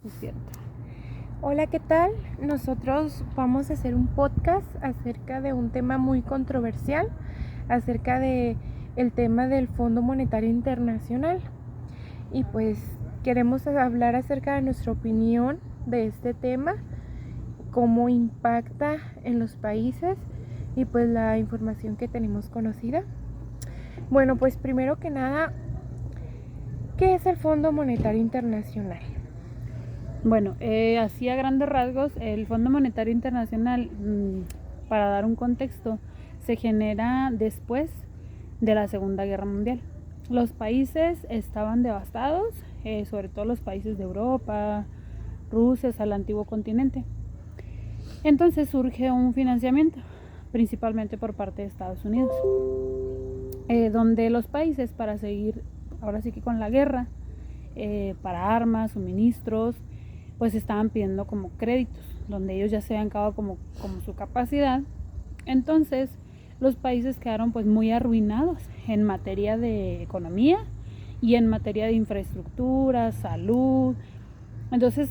Es cierto. Hola, ¿qué tal? Nosotros vamos a hacer un podcast acerca de un tema muy controversial, acerca de el tema del Fondo Monetario Internacional. Y pues queremos hablar acerca de nuestra opinión de este tema, cómo impacta en los países y pues la información que tenemos conocida. Bueno, pues primero que nada, ¿qué es el Fondo Monetario Internacional? Bueno, así a grandes rasgos, el Fondo Monetario Internacional, para dar un contexto, se genera después de la Segunda Guerra Mundial. Los países estaban devastados, sobre todo los países de Europa, Rusia, al antiguo continente. Entonces surge un financiamiento, principalmente por parte de Estados Unidos, donde los países, para seguir ahora sí que con la guerra, para armas, suministros, pues estaban pidiendo como créditos, donde ellos ya se habían acabado como su capacidad. Entonces los países quedaron pues muy arruinados en materia de economía y en materia de infraestructura, salud. Entonces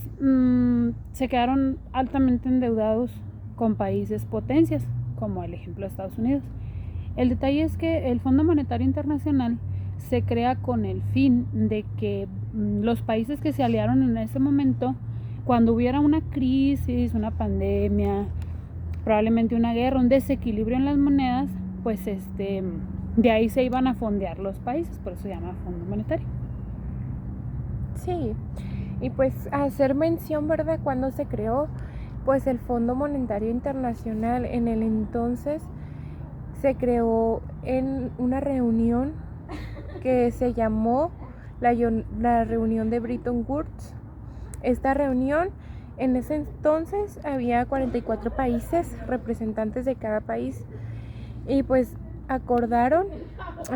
se quedaron altamente endeudados con países potencias, como el ejemplo de Estados Unidos. El detalle es que el Fondo Monetario Internacional se crea con el fin de que los países que se aliaron en ese momento, cuando hubiera una crisis, una pandemia, probablemente una guerra, un desequilibrio en las monedas, pues de ahí se iban a fondear los países, por eso se llama Fondo Monetario. Sí, y pues hacer mención, ¿verdad? Cuando se creó, pues el Fondo Monetario Internacional en el entonces se creó en una reunión que se llamó la reunión de Bretton Woods. Esta reunión, en ese entonces había 44 países, representantes de cada país, y pues acordaron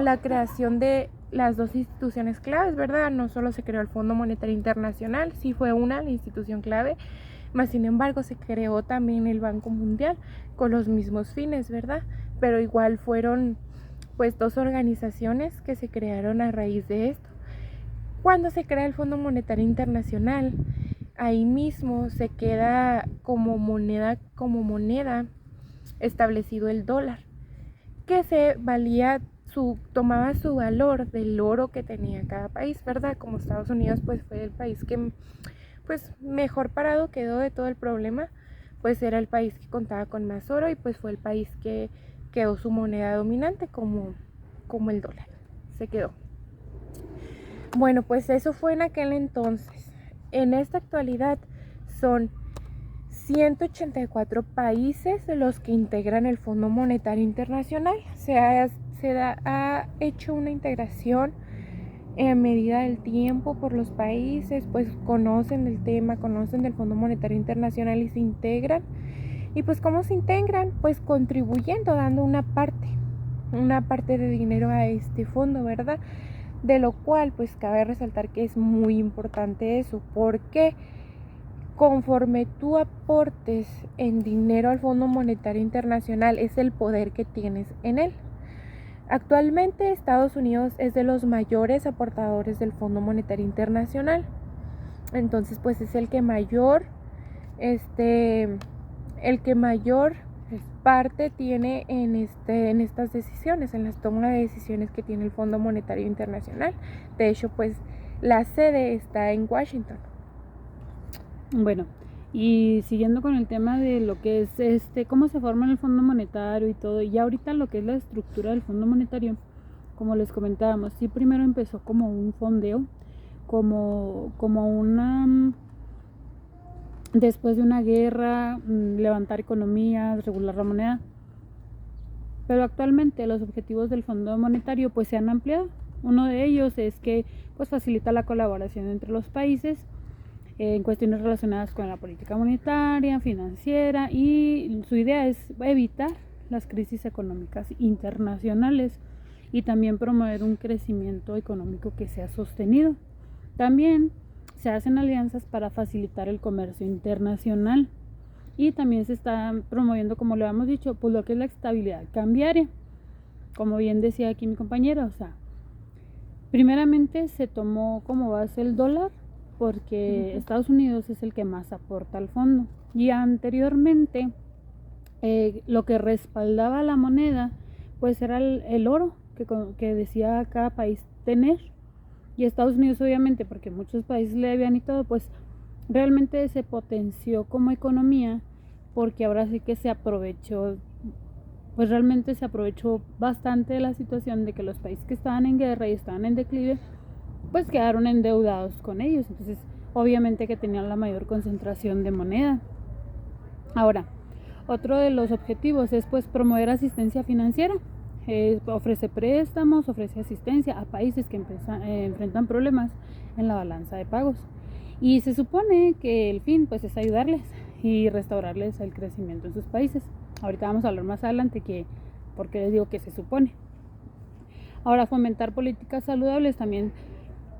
la creación de las dos instituciones claves, ¿verdad? No solo se creó el Fondo Monetario Internacional, sí fue la institución clave, mas sin embargo se creó también el Banco Mundial con los mismos fines, ¿verdad? Pero igual fueron pues dos organizaciones que se crearon a raíz de esto. Cuando se crea el Fondo Monetario Internacional, ahí mismo se queda como moneda establecido el dólar, que se valía tomaba su valor del oro que tenía cada país, ¿verdad? Como Estados Unidos pues fue el país que pues mejor parado quedó de todo el problema, pues era el país que contaba con más oro y pues fue el país que quedó su moneda dominante como el dólar, se quedó. Bueno, pues eso fue en aquel entonces. En esta actualidad son 184 países los que integran el Fondo Monetario Internacional. Ha hecho una integración en medida del tiempo por los países, pues conocen del tema, conocen del Fondo Monetario Internacional y se integran. Y pues ¿cómo se integran? Pues contribuyendo, dando una parte de dinero a este fondo, ¿verdad? De lo cual pues cabe resaltar que es muy importante eso, porque conforme tú aportes en dinero al Fondo Monetario Internacional es el poder que tienes en él. Actualmente Estados Unidos es de los mayores aportadores del Fondo Monetario Internacional. Entonces pues es el que mayor parte tiene en estas decisiones, en las tomas de decisiones que tiene el Fondo Monetario Internacional. De hecho, pues la sede está en Washington. Bueno, y siguiendo con el tema de lo que es cómo se forma el Fondo Monetario y todo, y ahorita lo que es la estructura del Fondo Monetario, como les comentábamos, sí primero empezó como un fondeo, como una después de una guerra, levantar economías, regular la moneda. Pero actualmente los objetivos del Fondo Monetario pues se han ampliado. Uno de ellos es que pues facilita la colaboración entre los países en cuestiones relacionadas con la política monetaria, financiera, y su idea es evitar las crisis económicas internacionales y también promover un crecimiento económico que sea sostenido. También se hacen alianzas para facilitar el comercio internacional y también se está promoviendo, como lo hemos dicho, pues lo que es la estabilidad cambiaria. Como bien decía aquí mi compañera, o sea, primeramente se tomó como base el dólar porque Estados Unidos es el que más aporta al fondo. Y anteriormente lo que respaldaba la moneda pues era el oro que decía cada país tener. Y Estados Unidos obviamente, porque muchos países le debían y todo, pues realmente se potenció como economía, porque ahora sí que se aprovechó, pues realmente se aprovechó bastante de la situación de que los países que estaban en guerra y estaban en declive, pues quedaron endeudados con ellos. Entonces obviamente que tenían la mayor concentración de moneda. Ahora, otro de los objetivos es pues promover asistencia financiera. Ofrece préstamos, ofrece asistencia a países que enfrentan problemas en la balanza de pagos. Y se supone que el fin pues es ayudarles y restaurarles el crecimiento en sus países. Ahorita vamos a hablar más adelante por qué les digo que se supone. Ahora, fomentar políticas saludables también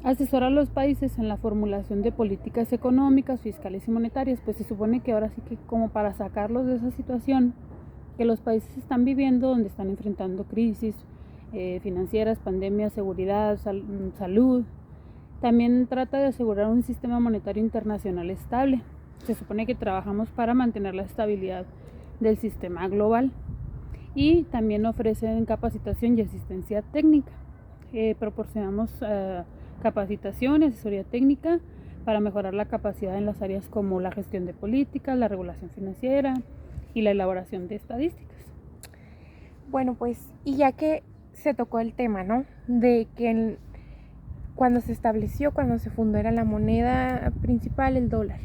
asesora a los países en la formulación de políticas económicas, fiscales y monetarias. Pues se supone que ahora sí que como para sacarlos de esa situación que los países están viviendo, donde están enfrentando crisis financieras, pandemias, seguridad, salud. También trata de asegurar un sistema monetario internacional estable. Se supone que trabajamos para mantener la estabilidad del sistema global. Y también ofrecen capacitación y asistencia técnica. Proporcionamos capacitación y asesoría técnica para mejorar la capacidad en las áreas como la gestión de políticas, la regulación financiera y la elaboración de estadísticas. Bueno, pues, y ya que se tocó el tema, ¿no? De que cuando se fundó era la moneda principal, el dólar.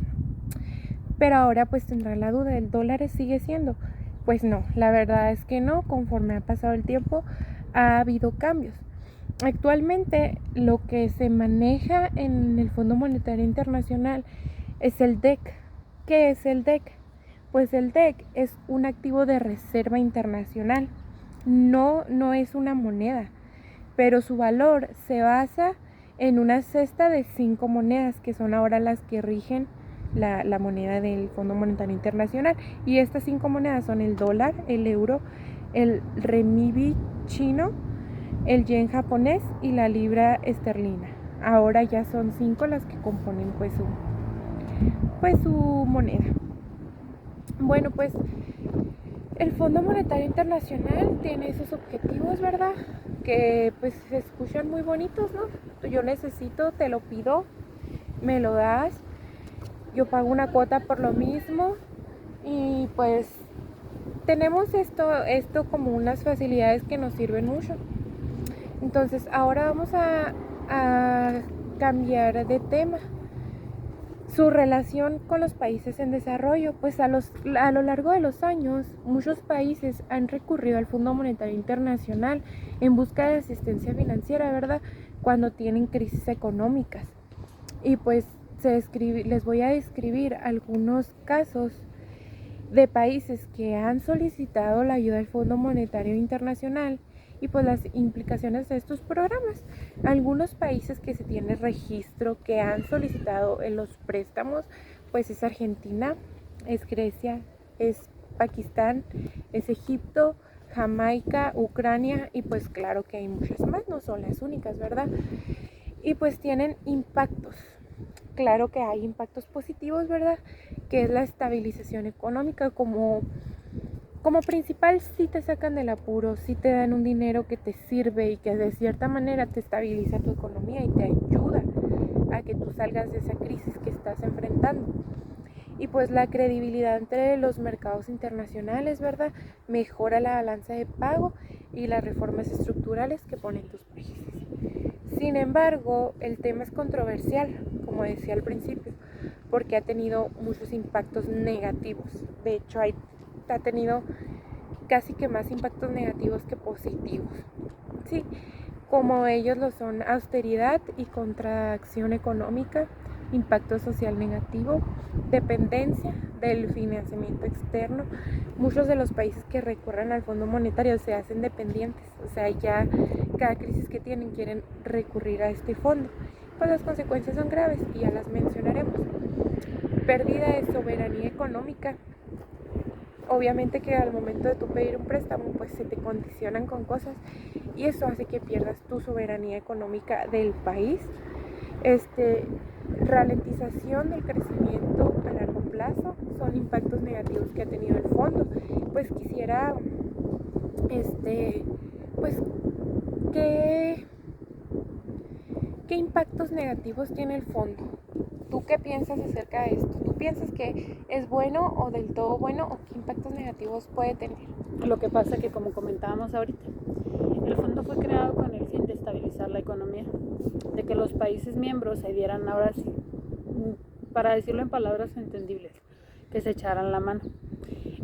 Pero ahora pues tendrá la duda, ¿el dólar sigue siendo? Pues no, la verdad es que no, conforme ha pasado el tiempo ha habido cambios. Actualmente lo que se maneja en el Fondo Monetario Internacional es el DEC. ¿Qué es el DEC? Pues el DEC es un activo de reserva internacional. No es una moneda, pero su valor se basa en una cesta de 5 monedas que son ahora las que rigen la moneda del Fondo Monetario Internacional. Y estas 5 monedas son el dólar, el euro, el renminbi chino, el yen japonés y la libra esterlina. Ahora ya son 5 las que componen pues su moneda. Bueno, pues el Fondo Monetario Internacional tiene esos objetivos, ¿verdad? Que pues se escuchan muy bonitos, ¿no? Yo necesito, te lo pido, me lo das, yo pago una cuota por lo mismo y pues tenemos esto como unas facilidades que nos sirven mucho. Entonces ahora vamos a cambiar de tema. Su relación con los países en desarrollo, pues a lo largo de los años muchos países han recurrido al Fondo Monetario Internacional en busca de asistencia financiera, ¿verdad? Cuando tienen crisis económicas. Y pues les voy a describir algunos casos de países que han solicitado la ayuda del Fondo Monetario Internacional y pues las implicaciones de estos programas. Algunos países que se tiene registro que han solicitado en los préstamos, pues es Argentina, es Grecia, es Pakistán, es Egipto, Jamaica, Ucrania y pues claro que hay muchas más, no son las únicas, ¿verdad? Y pues tienen impactos. Claro que hay impactos positivos, ¿verdad? Que es la estabilización económica como principal. Si te sacan del apuro, si te dan un dinero que te sirve y que de cierta manera te estabiliza tu economía y te ayuda a que tú salgas de esa crisis que estás enfrentando. Y pues la credibilidad entre los mercados internacionales, ¿verdad? Mejora la balanza de pago y las reformas estructurales que ponen tus países. Sin embargo, el tema es controversial, como decía al principio, porque ha tenido muchos impactos negativos. De hecho, ha tenido casi que más impactos negativos que positivos. Sí, como ellos lo son austeridad y contracción económica, impacto social negativo, dependencia del financiamiento externo. Muchos de los países que recurren al Fondo Monetario se hacen dependientes, o sea, ya cada crisis que tienen quieren recurrir a este fondo. Pues las consecuencias son graves y ya las mencionaremos. Pérdida de soberanía económica. Obviamente que al momento de tú pedir un préstamo, pues se te condicionan con cosas y eso hace que pierdas tu soberanía económica del país. Ralentización del crecimiento a largo plazo son impactos negativos que ha tenido el fondo. Pues quisiera, pues, ¿qué impactos negativos tiene el fondo? ¿Tú qué piensas acerca de esto? ¿Tú piensas que es bueno o del todo bueno, o qué impactos negativos puede tener? Lo que pasa que, como comentábamos ahorita, el fondo fue creado con el fin de estabilizar la economía, de que los países miembros se dieran, ahora sí, para decirlo en palabras entendibles, que se echaran la mano.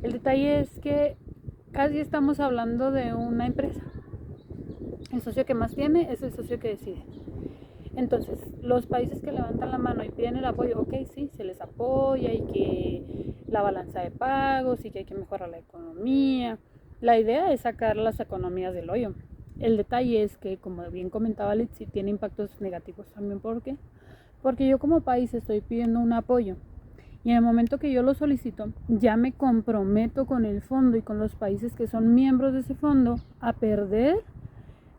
El detalle es que casi estamos hablando de una empresa. El socio que más tiene es el socio que decide. Entonces, los países que levantan la mano y piden el apoyo, ok, sí, se les apoya, y que la balanza de pagos y que hay que mejorar la economía. La idea es sacar las economías del hoyo. El detalle es que, como bien comentaba Litsi, tiene impactos negativos también. ¿Por qué? Porque yo como país estoy pidiendo un apoyo, y en el momento que yo lo solicito, ya me comprometo con el fondo y con los países que son miembros de ese fondo a perder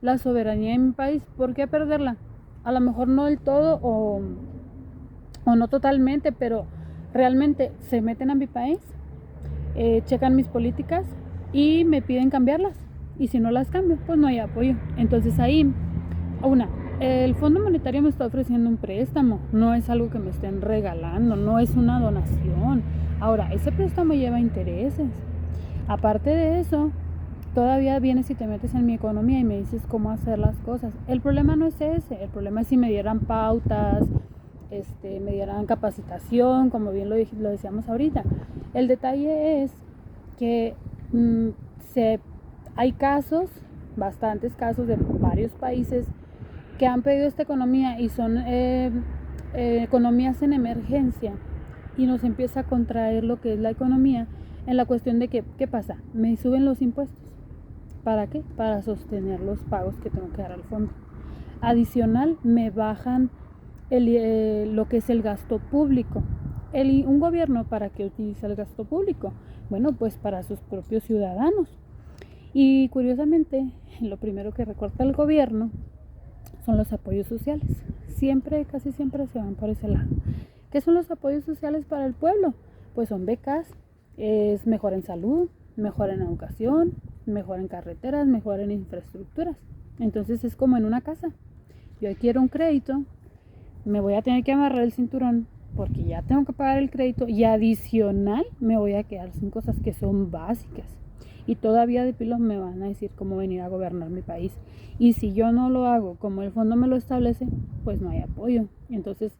la soberanía de mi país. ¿Por qué perderla? A lo mejor no del todo o no totalmente, pero realmente se meten a mi país, checan mis políticas y me piden cambiarlas. Y si no las cambio, pues no hay apoyo. Entonces ahí, el Fondo Monetario me está ofreciendo un préstamo, no es algo que me estén regalando, no es una donación. Ahora, ese préstamo lleva intereses. Aparte de eso, todavía vienes y te metes en mi economía y me dices cómo hacer las cosas. El problema no es ese, el problema es si me dieran pautas, me dieran capacitación, como bien lo decíamos ahorita. El detalle es que hay casos, bastantes casos de varios países que han pedido esta economía y son economías en emergencia, y nos empieza a contraer lo que es la economía, en la cuestión de que, ¿qué pasa? Me suben los impuestos. ¿Para qué? Para sostener los pagos que tengo que dar al fondo. Adicional, me bajan lo que es el gasto público. Un gobierno, ¿para qué utiliza el gasto público? Bueno, pues para sus propios ciudadanos. Y curiosamente, lo primero que recorta el gobierno son los apoyos sociales. Casi siempre se van por ese lado. ¿Qué son los apoyos sociales para el pueblo? Pues son becas, es mejor en salud, mejor en educación, mejor en carreteras, mejor en infraestructuras. Entonces es como en una casa. Yo quiero un crédito, me voy a tener que amarrar el cinturón porque ya tengo que pagar el crédito, y adicional me voy a quedar sin cosas que son básicas. Y todavía de pilos me van a decir cómo venir a gobernar mi país. Y si yo no lo hago como el fondo me lo establece, pues no hay apoyo. Entonces,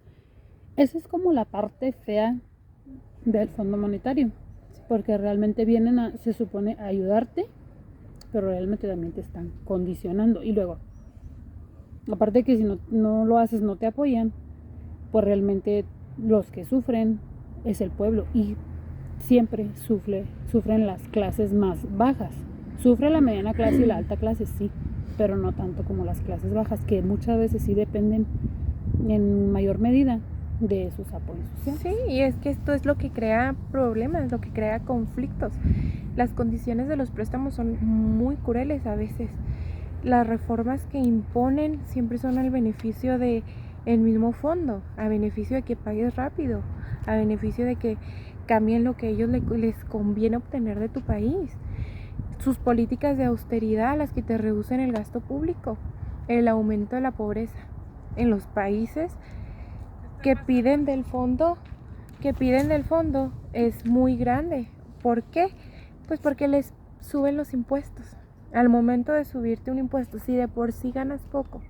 esa es como la parte fea del Fondo Monetario, porque realmente vienen se supone, a ayudarte, pero realmente también te están condicionando. Y luego, aparte de que si no lo haces, no te apoyan, pues realmente los que sufren es el pueblo, y siempre sufren las clases más bajas. Sufre la mediana clase y la alta clase, sí, pero no tanto como las clases bajas, que muchas veces sí dependen en mayor medida de sus apoyos sociales. Sí, y es que esto es lo que crea problemas, lo que crea conflictos. Las condiciones de los préstamos son muy crueles a veces. Las reformas que imponen siempre son al beneficio de el mismo fondo, a beneficio de que pagues rápido, a beneficio de que cambien lo que a ellos les conviene obtener de tu país. Sus políticas de austeridad, las que te reducen el gasto público, el aumento de la pobreza en los países que piden del fondo es muy grande. ¿Por qué? Pues porque les suben los impuestos. Al momento de subirte un impuesto, si de por sí ganas poco,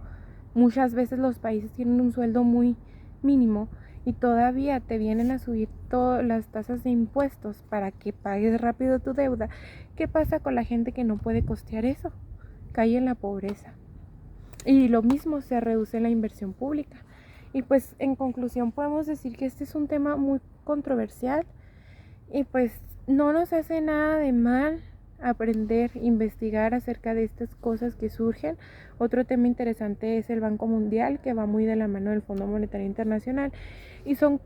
muchas veces los países tienen un sueldo muy mínimo y todavía te vienen a subir todas las tasas de impuestos para que pagues rápido tu deuda. ¿Qué pasa con la gente que no puede costear eso? Cae en la pobreza. Y lo mismo, se reduce la inversión pública. Y pues en conclusión podemos decir que este es un tema muy controversial, y pues no nos hace nada de mal aprender, investigar acerca de estas cosas que surgen. Otro tema interesante es el Banco Mundial, que va muy de la mano del Fondo Monetario Internacional, y son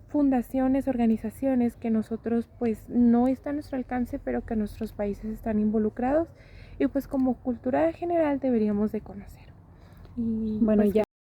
fundaciones, organizaciones que nosotros pues no está a nuestro alcance, pero que nuestros países están involucrados, y pues como cultura general deberíamos de conocer. Y bueno, pues ya